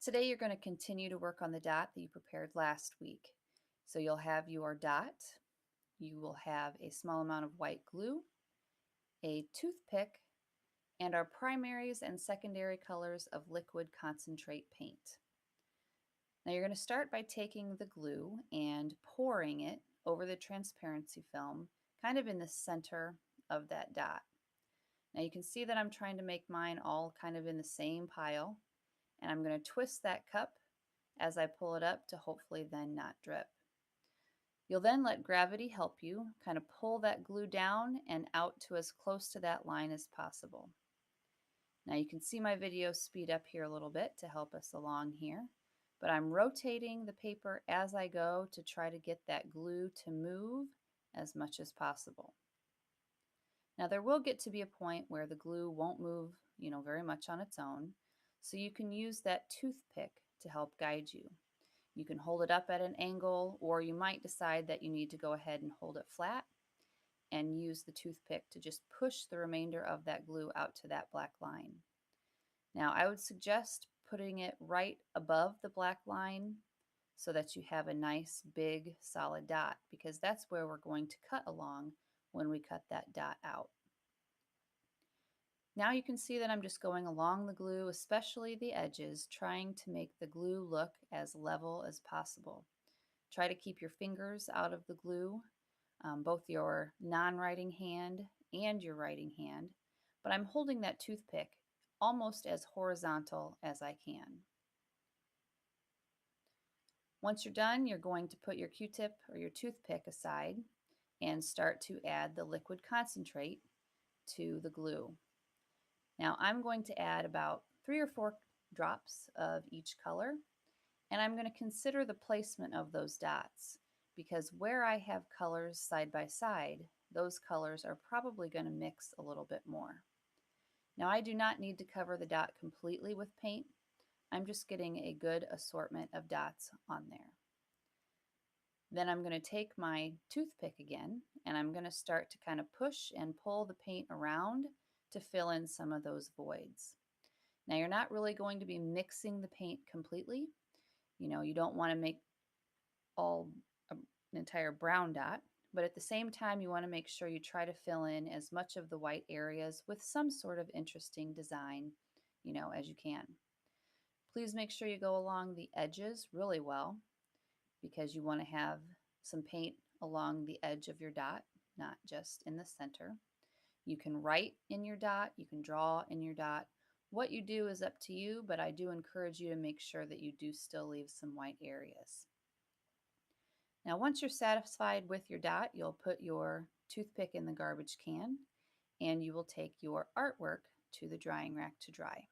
Today you're going to continue to work on the dot that you prepared last week. So you'll have your dot, you will have a small amount of white glue, a toothpick, and our primaries and secondary colors of liquid concentrate paint. Now you're going to start by taking the glue and pouring it over the transparency film, kind of in the center of that dot. Now you can see that I'm trying to make mine all kind of in the same pile, and I'm going to twist that cup as I pull it up to hopefully then not drip. You'll then let gravity help you kind of pull that glue down and out to as close to that line as possible. Now you can see my video speed up here a little bit to help us along here, but I'm rotating the paper as I go to try to get that glue to move as much as possible. Now there will get to be a point where the glue won't move, very much on its own, so you can use that toothpick to help guide you. You can hold it up at an angle, or you might decide that you need to go ahead and hold it flat and use the toothpick to just push the remainder of that glue out to that black line. Now, I would suggest putting it right above the black line so that you have a nice big solid dot, because that's where we're going to cut along when we cut that dot out. Now you can see that I'm just going along the glue, especially the edges, trying to make the glue look as level as possible. Try to keep your fingers out of the glue, both your non-writing hand and your writing hand, but I'm holding that toothpick almost as horizontal as I can. Once you're done, you're going to put your Q-tip or your toothpick aside and start to add the liquid concentrate to the glue. Now I'm going to add about 3 or 4 drops of each color, and I'm going to consider the placement of those dots, because where I have colors side by side, those colors are probably going to mix a little bit more. Now I do not need to cover the dot completely with paint. I'm just getting a good assortment of dots on there. Then I'm going to take my toothpick again, and I'm going to start to kind of push and pull the paint around to fill in some of those voids. Now you're not really going to be mixing the paint completely. You don't want to make an entire brown dot, but at the same time you want to make sure you try to fill in as much of the white areas with some sort of interesting design, as you can. Please make sure you go along the edges really well, because you want to have some paint along the edge of your dot, not just in the center. You can write in your dot, you can draw in your dot. What you do is up to you, but I do encourage you to make sure that you do still leave some white areas. Now once you're satisfied with your dot, you'll put your toothpick in the garbage can, and you will take your artwork to the drying rack to dry.